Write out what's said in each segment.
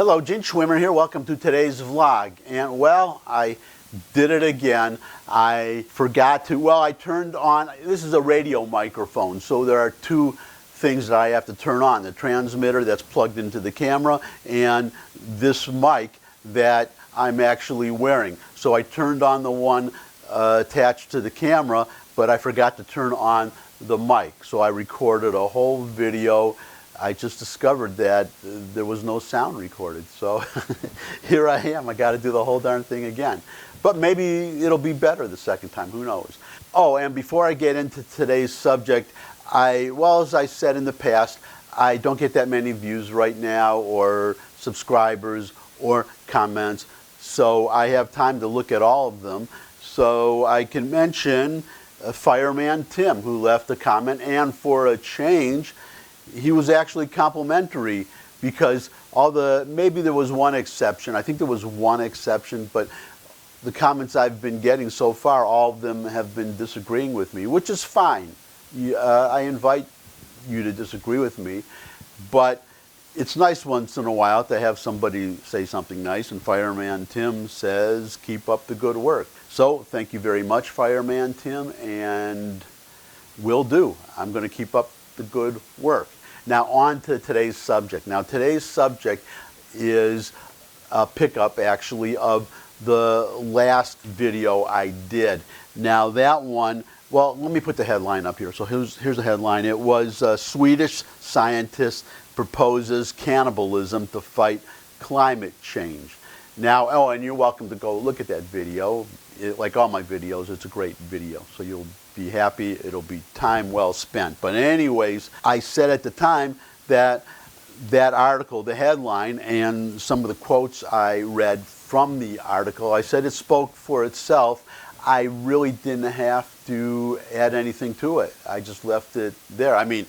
Hello, Gene Schwimmer here. Welcome to today's vlog. And well, I did it again. I forgot to, I turned on, this is a radio microphone, so there are two things that I have to turn on. The transmitter that's plugged into the camera and this mic that I'm actually wearing. So I turned on the one attached to the camera, but I forgot to turn on the mic. So I recorded a whole video. I just discovered that there was no sound recorded. So here I am. I got to do the whole darn thing again. But maybe it'll be better the second time. Who knows? Oh, and before I get into today's subject, as I said in the past, I don't get that many views right now or subscribers or comments. So I have time to look at all of them. So I can mention Fireman Tim, who left a comment, and for a change, he was actually complimentary because maybe there was one exception. I think there was one exception, but the comments I've been getting so far, all of them have been disagreeing with me, which is fine. I invite you to disagree with me, but it's nice once in a while to have somebody say something nice, and Fireman Tim says, keep up the good work. So thank you very much, Fireman Tim, and will do. I'm going to keep up the good work. Now on to today's subject. Now today's subject is a pickup actually of the last video I did. Now that one, let me put the headline up here. So here's the headline. It was Swedish scientist proposes cannibalism to fight climate change. Now, and you're welcome to go look at that video. Like all my videos, it's a great video. So you'll be happy. It'll be time well spent. But anyways, I said at the time that that article, the headline, and some of the quotes I read from the article, I said it spoke for itself. I really didn't have to add anything to it. I just left it there. I mean,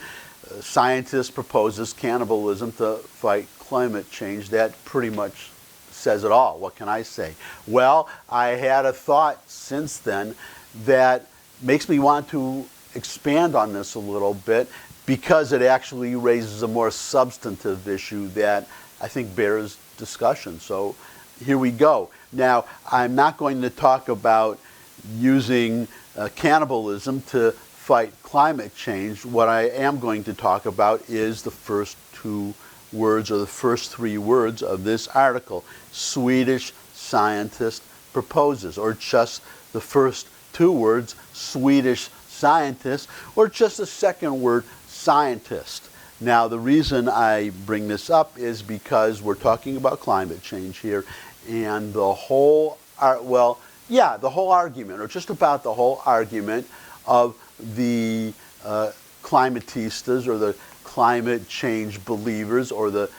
scientist proposes cannibalism to fight climate change. That pretty much says it all. What can I say? Well, I had a thought since then that makes me want to expand on this a little bit because it actually raises a more substantive issue that I think bears discussion. So here we go. Now, I'm not going to talk about using cannibalism to fight climate change. What I am going to talk about is the first two words or the first three words of this article. Swedish scientist proposes, or just the first two words, Swedish scientist, or just the second word, scientist. Now the reason I bring this up is because we're talking about climate change here, and the whole argument, or just about the whole argument of the climatistas, or the climate change believers, or the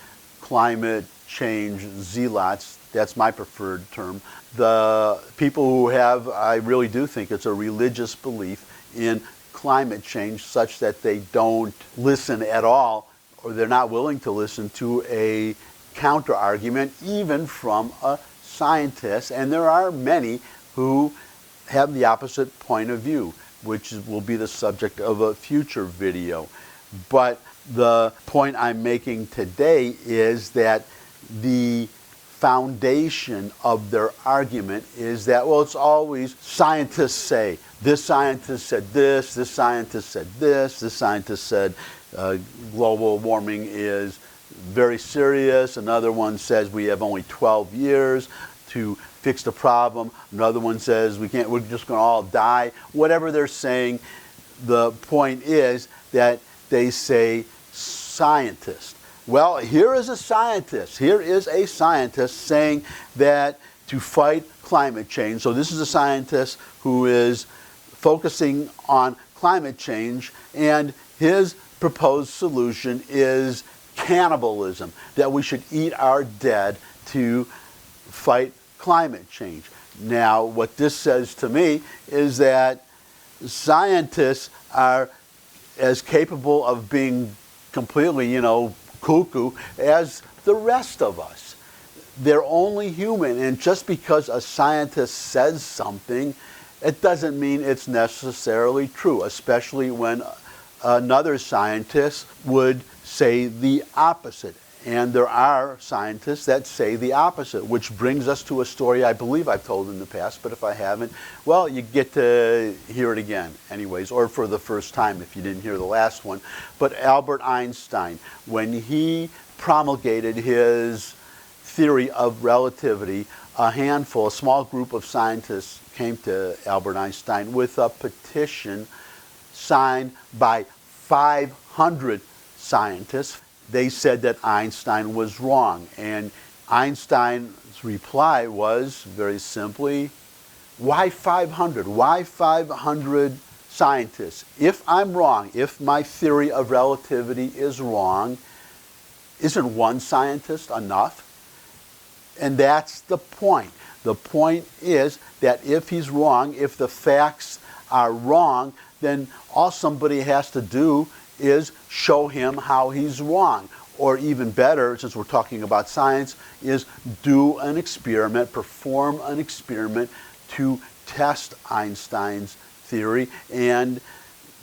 climate change zealots, that's my preferred term, the people who have, I really do think it's a religious belief in climate change such that they don't listen at all, or they're not willing to listen to a counter argument even from a scientist. And there are many who have the opposite point of view, which will be the subject of a future video. But the point I'm making today is that the foundation of their argument is that, it's always scientists say. This scientist said this scientist said this scientist said global warming is very serious. Another one says we have only 12 years to fix the problem. Another one says we're just going to all die. Whatever they're saying, the point is that they say scientist. Well, here is a scientist. Here is a scientist saying that to fight climate change. So this is a scientist who is focusing on climate change, and his proposed solution is cannibalism, that we should eat our dead to fight climate change. Now, what this says to me is that scientists are as capable of being completely, cuckoo as the rest of us. They're only human, and just because a scientist says something, it doesn't mean it's necessarily true, especially when another scientist would say the opposite. And there are scientists that say the opposite, which brings us to a story I believe I've told in the past, but if I haven't, well, you get to hear it again anyways, or for the first time if you didn't hear the last one. But Albert Einstein, when he promulgated his theory of relativity, a small group of scientists came to Albert Einstein with a petition signed by 500 scientists. They said that Einstein was wrong. And Einstein's reply was very simply, why 500? Why 500 scientists? If I'm wrong, if my theory of relativity is wrong, isn't one scientist enough? And that's the point. The point is that if he's wrong, if the facts are wrong, then all somebody has to do is show him how he's wrong. Or even better, since we're talking about science, is do an experiment, perform an experiment to test Einstein's theory, and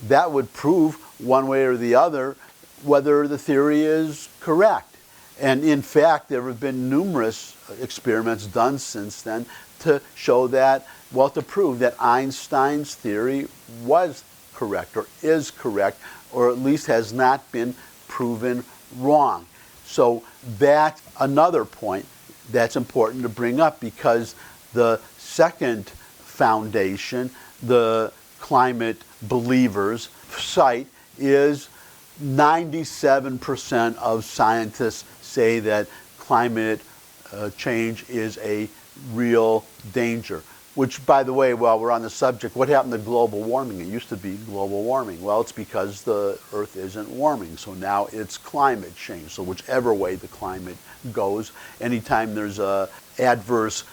that would prove one way or the other whether the theory is correct. And in fact, there have been numerous experiments done since then to show that, well, to prove that Einstein's theory was correct or is correct, or at least has not been proven wrong. So that's another point that's important to bring up, because the second foundation, the climate believers site, is 97% of scientists say that climate change is a real danger. Which, by the way, while we're on the subject, what happened to global warming? It used to be global warming. Well, it's because the Earth isn't warming, so now it's climate change. So whichever way the climate goes, anytime there's a adverse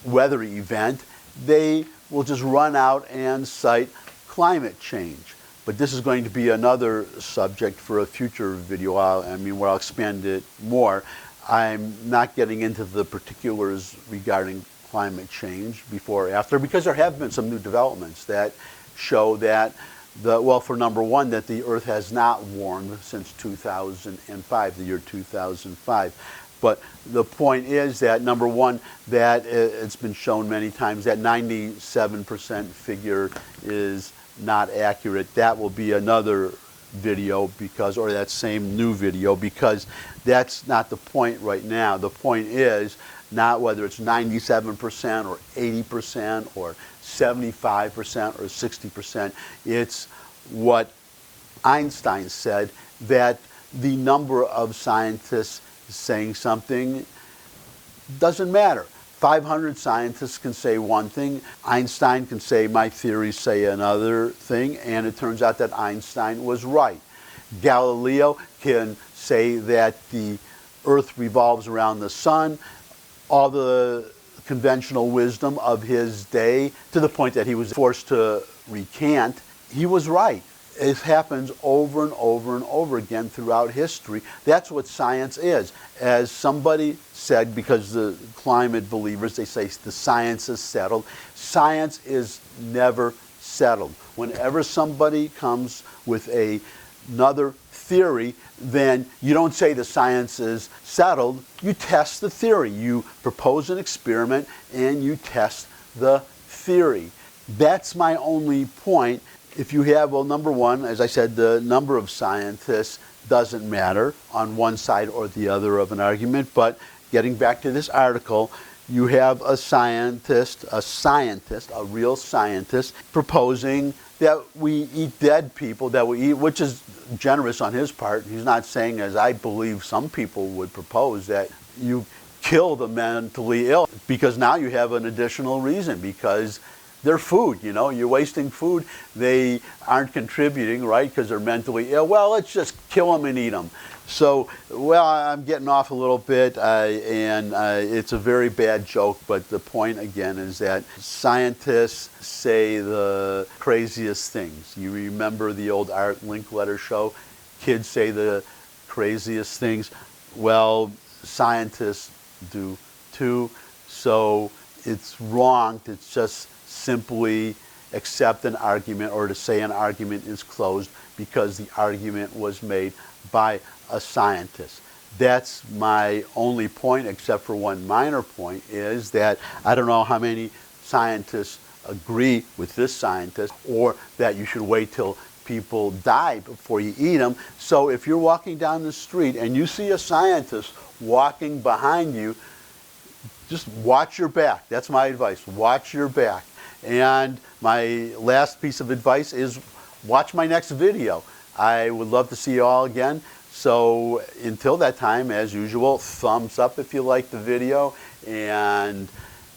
weather event, they will just run out and cite climate change. But this is going to be another subject for a future video, where I'll expand it more. I'm not getting into the particulars regarding climate change before or after, because there have been some new developments that show that, for number one, that the Earth has not warmed since 2005, the year 2005. But the point is that, number one, that it's been shown many times that 97% figure is not accurate. That will be another video, or that same new video, because that's not the point right now. The point is not whether it's 97% or 80% or 75% or 60%. It's what Einstein said, that the number of scientists saying something doesn't matter. 500 scientists can say one thing. Einstein can say, my theories say another thing, and it turns out that Einstein was right. Galileo can say that the Earth revolves around the sun. All the conventional wisdom of his day, to the point that he was forced to recant, he was right. It happens over and over and over again throughout history. That's what science is. As somebody said, because the climate believers, they say the science is settled. Science is never settled. Whenever somebody comes with another theory, then you don't say the science is settled. You test the theory. You propose an experiment and you test the theory. That's my only point. If you have, number one, as I said, the number of scientists doesn't matter on one side or the other of an argument. But getting back to this article, you have a scientist, a real scientist, proposing that we eat dead people, that we eat, which is generous on his part. He's not saying, as I believe some people would propose, that you kill the mentally ill, because now you have an additional reason, because they're food, you're wasting food. They aren't contributing, right, because they're mentally ill. Well, let's just kill them and eat them. So, I'm getting off a little bit, and it's a very bad joke, but the point, again, is that scientists say the craziest things. You remember the old Art Linkletter show? Kids say the craziest things. Well, scientists do too, so it's wrong to just simply accept an argument or to say an argument is closed because the argument was made by a scientist. That's my only point, except for one minor point, is that I don't know how many scientists agree with this scientist, or that you should wait till people die before you eat them. So if you're walking down the street and you see a scientist walking behind you, just watch your back. That's my advice. Watch your back. And my last piece of advice is watch my next video. I would love to see you all again. So until that time, as usual, thumbs up if you like the video, and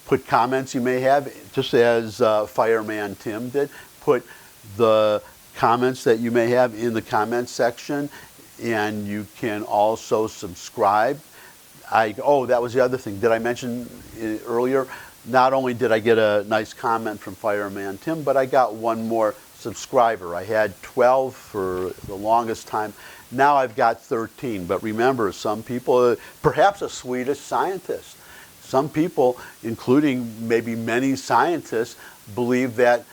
put comments you may have, just as Fireman Tim did. Put the comments that you may have in the comments section, and you can also subscribe. Oh, that was the other thing. Did I mention earlier? Not only did I get a nice comment from Fireman Tim, but I got one more subscriber. I had 12 for the longest time. Now I've got 13. But remember, some people, perhaps a Swedish scientist, some people, including maybe many scientists, believe that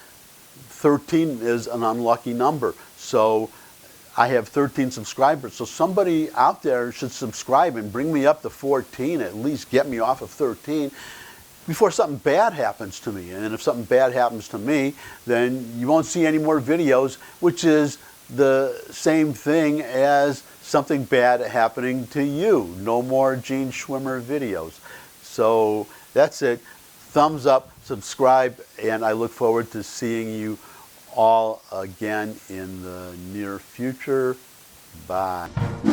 13 is an unlucky number. So I have 13 subscribers. So somebody out there should subscribe and bring me up to 14, at least get me off of 13 before something bad happens to me. And if something bad happens to me, then you won't see any more videos, which is the same thing as something bad happening to you. No more Gene Schwimmer videos. So that's it. Thumbs up, subscribe, and I look forward to seeing you all again in the near future. Bye.